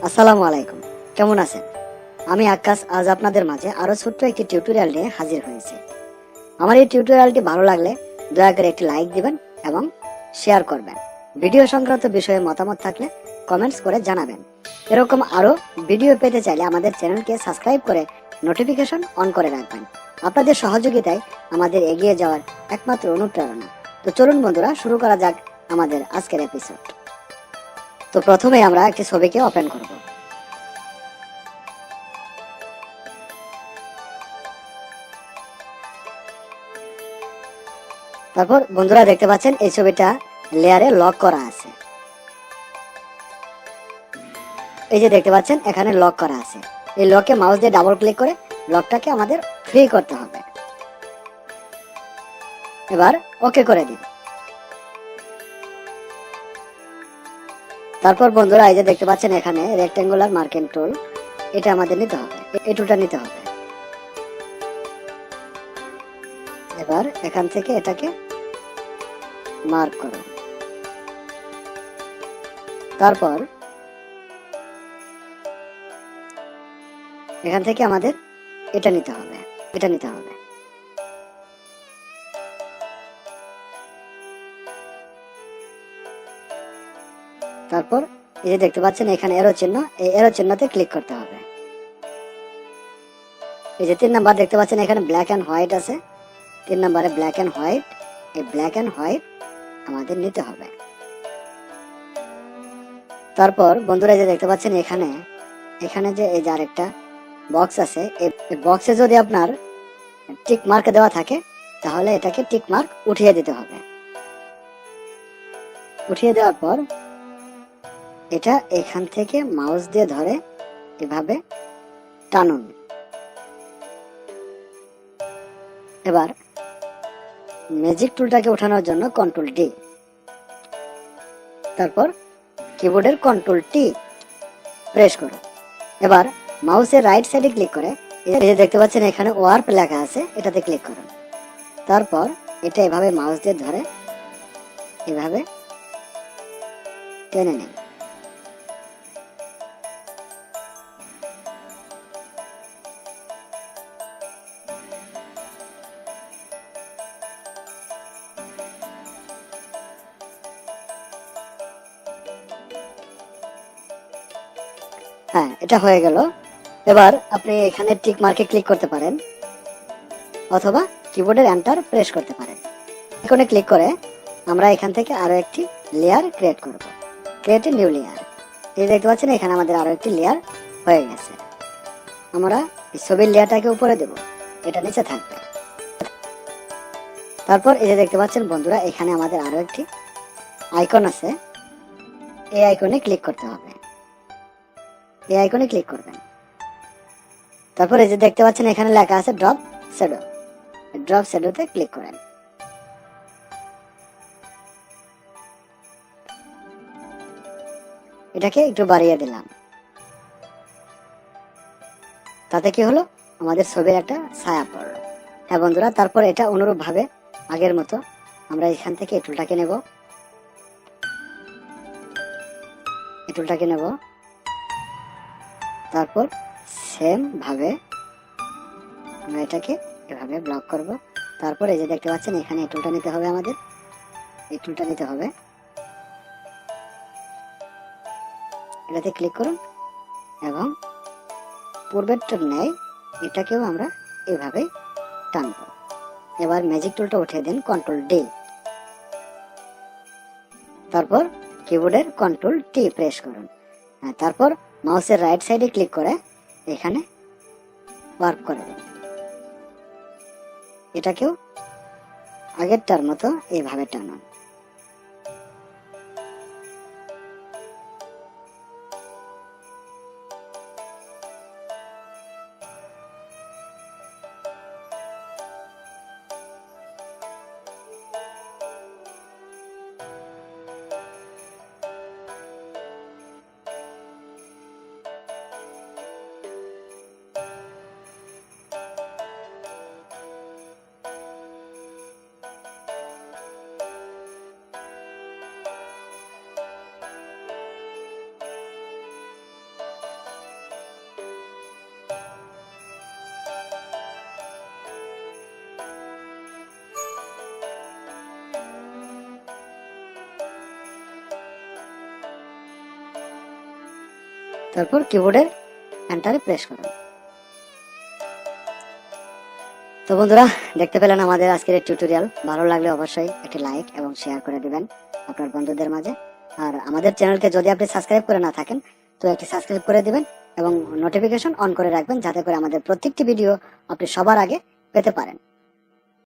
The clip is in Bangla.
আসসালামু আলাইকুম, কেমন আছেন? আমি আকাশ আজ আপনাদের মাঝে আরো ছোট্ট একটি টিউটোরিয়াল নিয়ে হাজির হয়েছি। আমার এই টিউটোরিয়ালটি ভালো লাগলে দয়া করে একটি লাইক দিবেন এবং শেয়ার করবেন। ভিডিও সংক্রান্ত বিষয়ে মতামত থাকলে কমেন্টস করে জানাবেন। এরকম আরো ভিডিও পেতে চাইলে আমাদের চ্যানেলকে সাবস্ক্রাইব করে নোটিফিকেশন অন করে রাখবেন। আপনাদের সহযোগিতায় আমাদের এগিয়ে যাওয়ার একমাত্র অনুপ্রেরণা। তো চলুন বন্ধুরা, শুরু করা যাক আমাদের আজকের এপিসোড। তো প্রথমে আমরা একটি ছবিকে ওপেন করব। তারপর বন্ধুরা দেখতে পাচ্ছেন এই ছবিটা লেয়ারে লক করা আছে। এই যে দেখতে পাচ্ছেন এখানে লক করা আছে। এই লকে মাউস দিয়ে ডাবল ক্লিক করে লকটাকে আমাদের ফ্রি করতে হবে। এবার ওকে করে দিন। তারপর বন্ধুরা এই যে দেখতে পাচ্ছেন এখানে রেক্টেঙ্গুলার মার্কিং টুল, এটা আমাদের নিতে হবে, এই টুলটা নিতে হবে। এবার এখান থেকে এটাকে মার্ক করুন। তারপর এখান থেকে আমাদের এটা নিতে হবে, এটা নিতে হবে। তারপর এই যে দেখতে পাচ্ছেন এখানে এরো চিহ্ন, এই এরো চিহ্নতে ক্লিক করতে হবে। এই যে 3 নাম্বার দেখতে পাচ্ছেন এখানে ব্ল্যাক এন্ড হোয়াইট আছে, 3 নাম্বারে ব্ল্যাক এন্ড হোয়াইট, এই ব্ল্যাক এন্ড হোয়াইট আমাদের নিতে হবে। তারপর বন্ধুরা যে দেখতে পাচ্ছেন এখানে এখানে যে এই যে আরেকটা বক্স আছে, এই বক্সে যদি আপনার টিক মার্ক দেওয়া থাকে তাহলে এটাকে টিক মার্ক উঠিয়ে দিতে হবে। উঠিয়ে দেওয়ার পর এটা এখান থেকে মাউস দিয়ে ধরে এভাবে টানুন। এবার ম্যাজিক টুলটাকে ওঠানোর জন্য কন্ট্রোল ডি, তারপর কিবোর্ডের কন্ট্রোল টি প্রেস করুন। এবার মাউসের রাইট সাইডে ক্লিক করে এই যে দেখতে পাচ্ছেন এখানে ওয়ার্প লেখা আছে, এটাতে ক্লিক করুন। তারপর এটা এভাবে মাউস দিয়ে ধরে এভাবে টেনে নিন। হ্যাঁ, এটা হয়ে গেল। এবার আপনি এখানে টিক মার্কে ক্লিক করতে পারেন অথবা কিবোর্ডের এন্টার প্রেস করতে পারেন। এখানে ক্লিক করে আমরা এখান থেকে আরো একটি লেয়ার ক্রিয়েট করব। Create a new layer. এই দেখতে পাচ্ছেন এখানে আমাদের আরো একটি লেয়ার হয়ে গেছে। আমরা এই ছবির লেয়ারটাকে উপরে দেব, এটা নিচে থাকবে। তারপর এই যে দেখতে পাচ্ছেন বন্ধুরা এখানে আমাদের আরো একটি আইকন আছে, এই আইকনে ক্লিক করতে হবে। এই আইকনে ক্লিক করবেন। তারপর এই যে দেখতে পাচ্ছেন এখানে লেখা আছে ড্রপ শ্যাডো, ড্রপ শ্যাডোতে ক্লিক করেন। এটাকে একটু বাড়িয়ে দিলাম, তাতে কি হলো আমাদের ছবির একটা ছায়া পড়লো। হ্যাঁ বন্ধুরা, তারপর এটা অনুরূপ ভাবে আগের মতো আমরা এখান থেকে এই টুলটাকে নেব, এই টুলটাকে নেব। তারপর সেম ভাবে আমরা এটাকে এভাবে ব্লক করব। তারপর এই যে দেখতে পাচ্ছেন এখানে এই টুলটা নিতে হবে, আমাদের এই টুলটা নিতে হবে, এটাতে ক্লিক করুন এবং পূর্বেরটার ন্যায় এটাকেও আমরা এভাবে টানব। এবার ম্যাজিক টুলটা উঠিয়ে দিন, কন্ট্রোল ডি, তারপর কিবোর্ডের কন্ট্রোল টি প্রেস করুন। তারপর মাউসের রাইট সাইডে ক্লিক করে এখানে ওয়ার্প করে দিন। এটাকেও আগেরটার মতো এইভাবে টানুন। তারপর কিবোর্ডের এন্টারে প্রেস করুন। তো বন্ধুরা, দেখতে পেলেন আমাদের আজকের এই টিউটোরিয়াল। ভালো লাগলে অবশ্যই একটি লাইক এবং শেয়ার করে দিবেন আপনার বন্ধুদের মাঝে। আর আমাদের চ্যানেলকে যদি আপনি সাবস্ক্রাইব করে না থাকেন তো একটি সাবস্ক্রাইব করে দিবেন এবং নোটিফিকেশন অন করে রাখবেন, যাতে করে আমাদের প্রত্যেকটি ভিডিও আপনি সবার আগে পেতে পারেন।